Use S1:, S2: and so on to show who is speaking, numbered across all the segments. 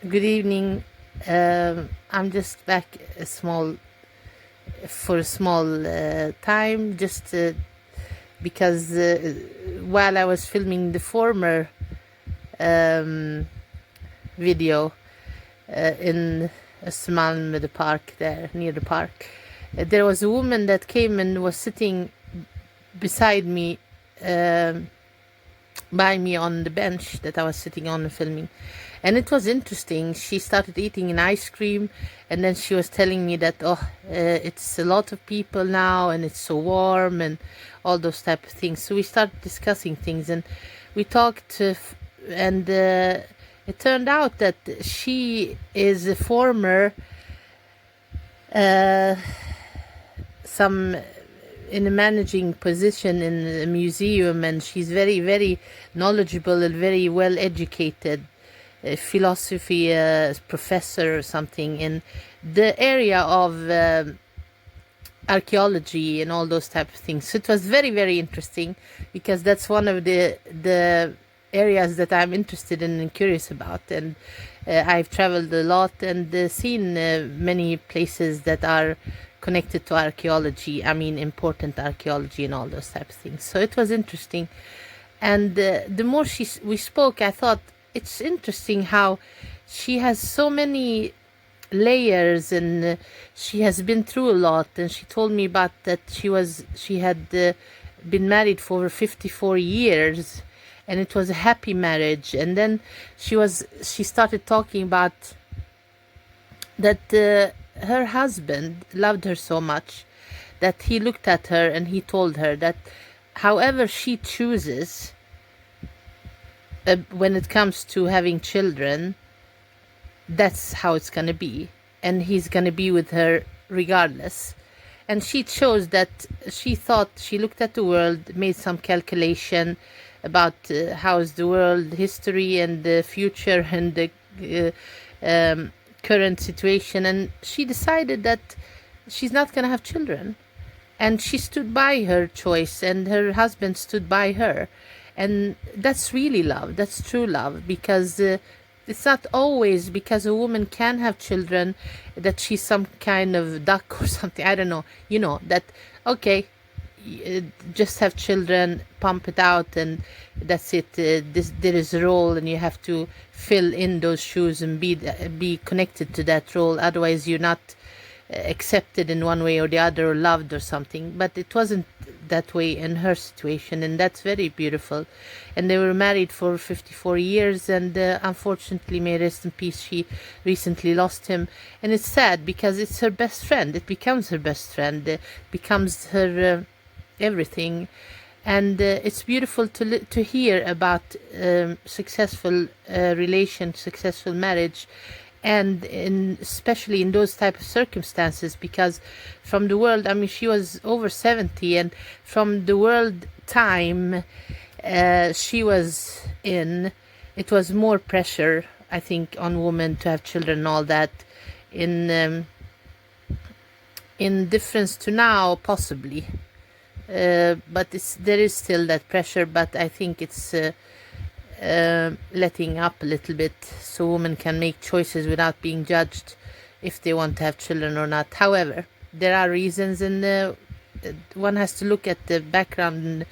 S1: Good evening. I'm just back for a small time, just because while I was filming the former um, video in Östermalm, the park there near the park, there was a woman that came and was sitting beside me, by me on the bench that I was sitting on and filming. And it was interesting. She started eating an ice cream, and then she was telling me that, it's a lot of people now, and it's so warm, and all those type of things. So we started discussing things, and we talked, and it turned out that she is a former some in a managing position in a museum, and she's very, very knowledgeable and very well educated, philosophy professor or something in the area of archaeology and all those type of things. So it was very, very interesting, because that's one of the areas that I'm interested in and curious about. And I've traveled a lot and seen many places that are connected to archaeology. I mean, important archaeology and all those type of things. So it was interesting. And the more we spoke, I thought it's interesting how she has so many layers, and she has been through a lot. And she told me about that she had been married for over 54 years, and it was a happy marriage. And then she started talking about that her husband loved her so much that he looked at her and he told her that however she chooses when it comes to having children, that's how it's going to be, and he's going to be with her regardless. And she chose that. She thought, she looked at the world, made some calculation about how is the world history and the future and the current situation, and she decided that she's not going to have children. And she stood by her choice, and her husband stood by her. And that's really love. That's true love, because it's not always because a woman can have children that she's some kind of duck or something. I don't know. You know, that, okay, just have children, pump it out, and that's it. There is a role, and you have to fill in those shoes and be connected to that role. Otherwise, you're not accepted in one way or the other, or loved or something. But it wasn't that way in her situation, and that's very beautiful. And they were married for 54 years, and unfortunately, may rest in peace, she recently lost him. And it's sad, because it's her best friend. It becomes her best friend, becomes her everything. And it's beautiful to hear about successful successful marriage, and especially in those type of circumstances, because from the world, I mean, she was over 70, and from the world time she was in, it was more pressure, I think, on women to have children and all that, in difference to now, possibly. But there is still that pressure, but I think it's letting up a little bit, so women can make choices without being judged if they want to have children or not. However, there are reasons, and one has to look at the background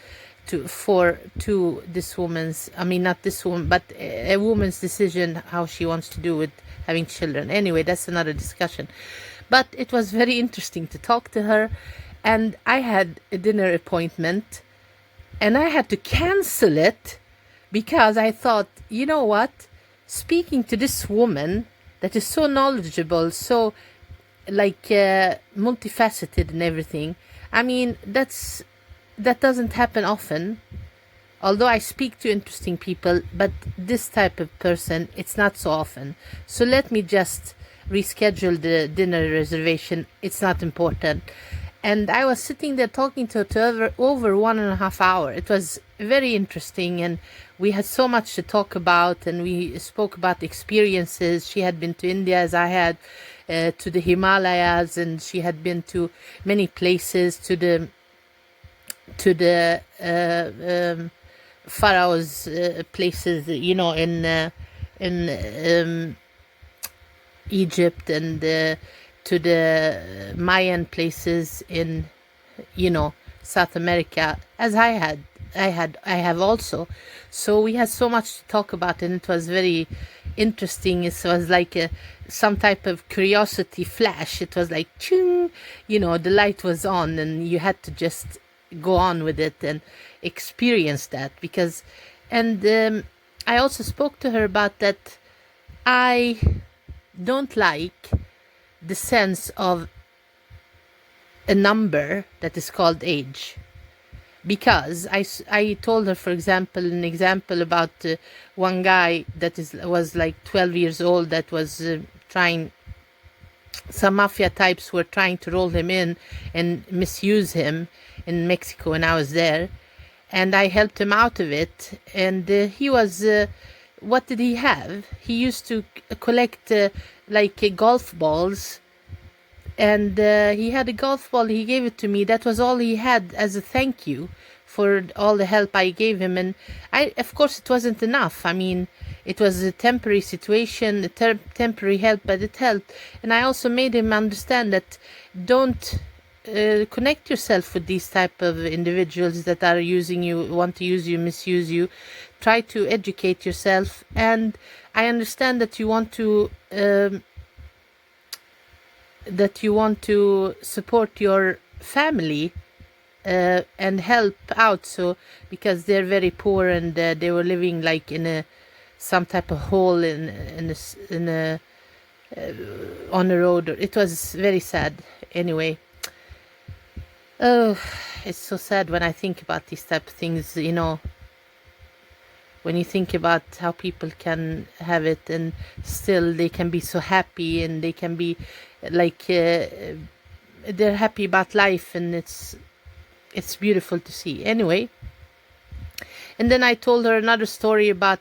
S1: to this woman's, I mean, not this woman, but a woman's decision, how she wants to do with having children. Anyway, that's another discussion. But it was very interesting to talk to her, and I had a dinner appointment, and I had to cancel it, because I thought, you know what? Speaking to this woman that is so knowledgeable, so like multifaceted and everything, I mean, that doesn't happen often. Although I speak to interesting people, but this type of person, it's not so often. So let me just reschedule the dinner reservation. It's not important. And I was sitting there talking to her over 1.5 hours. It was very interesting, and we had so much to talk about, and we spoke about experiences. She had been to India, as I had, to the Himalayas, and she had been to many places, to the pharaohs places, you know, in Egypt and to the Mayan places in, you know, South America, as I have also. So we had so much to talk about, and it was very interesting. It was like some type of curiosity flash. It was like, ching, you know, the light was on, and you had to just go on with it and experience that. Because, and I also spoke to her about that. I don't like the sense of a number that is called age, because I told her, for example, an example about one guy that was like 12 years old, that was trying, some mafia types were trying to roll him in and misuse him in Mexico when I was there, and I helped him out of it. And he was, what did he have? He used to collect like golf balls, and he had a golf ball. He gave it to me. That was all he had as a thank you for all the help I gave him. And of course, it wasn't enough. I mean, it was a temporary situation, a temporary help, but it helped. And I also made him understand that don't connect yourself with these type of individuals that are using you, want to use you, misuse you. Try to educate yourself. And I understand that you want to support your family and help out, so because they're very poor, and they were living like in some type of hole on a road. It was very sad. Anyway, oh, it's so sad when I think about these type of things, you know, when you think about how people can have it and still they can be so happy, and they can be like they're happy about life, and it's beautiful to see. Anyway, and then I told her another story about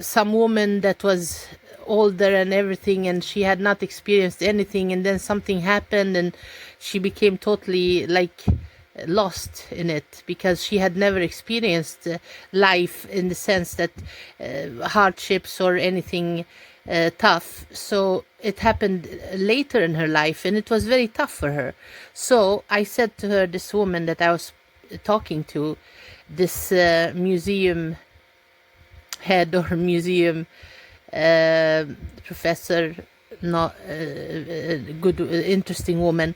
S1: some woman that was older and everything, and she had not experienced anything, and then something happened, and she became totally like lost in it, because she had never experienced life in the sense that hardships or anything tough. So it happened later in her life, and it was very tough for her. So I said to her, this woman that I was talking to, this museum head or museum professor, not good, interesting woman,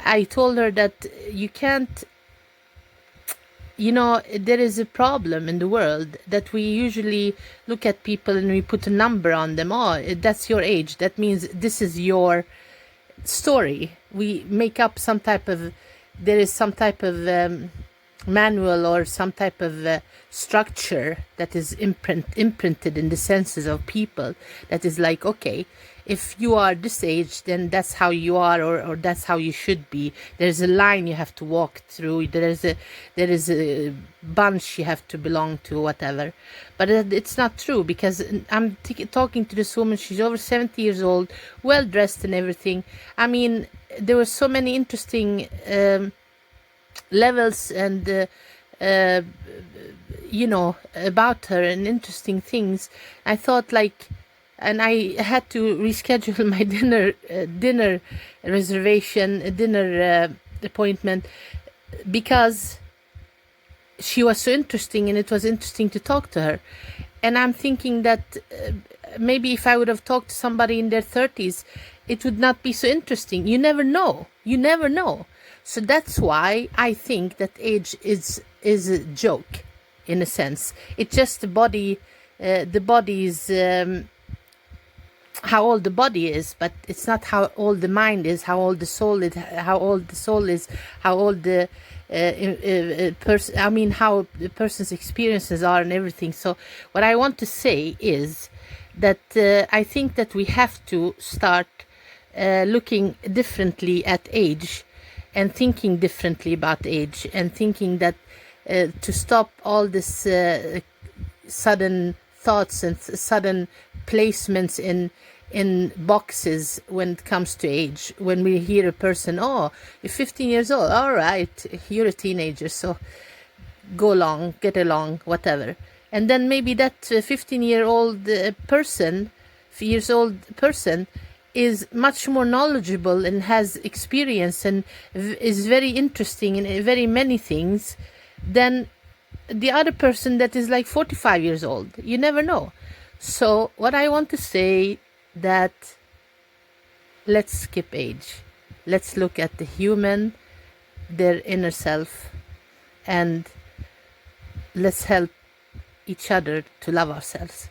S1: I told her that you can't, you know, there is a problem in the world that we usually look at people and we put a number on them. Oh, that's your age. That means this is your story. We make up some type of, there is some type of manual or some type of structure that is imprinted in the senses of people, that is like, okay, if you are this age, then that's how you are, or that's how you should be. There's a line you have to walk through. There is a bunch you have to belong to, whatever. But it's not true, because I'm talking to this woman. She's over 70 years old, well dressed and everything. I mean, there were so many interesting levels and you know, about her, and interesting things. I thought like, and I had to reschedule my dinner reservation, dinner appointment, because she was so interesting, and it was interesting to talk to her. And I'm thinking that maybe if I would have talked to somebody in their 30s, it would not be so interesting. You never know. You never know. So that's why I think that age is a joke, in a sense. It's just the body, the body's how old the body is, but it's not how old the mind is, how old the soul is, how old the soul is, how old the person, I mean, how the person's experiences are and everything. So what I want to say is that I think that we have to start looking differently at age, and thinking differently about age, and thinking that to stop all this sudden thoughts and sudden placements in boxes when it comes to age. When we hear a person, oh, you're 15 years old, all right, you're a teenager, so go along, get along, whatever. And then maybe that 15-year-old person years old person is much more knowledgeable and has experience and is very interesting in very many things than the other person that is like 45 years old. You never know. So what I want to say, that let's skip age. Let's look at the human, their inner self, and let's help each other to love ourselves.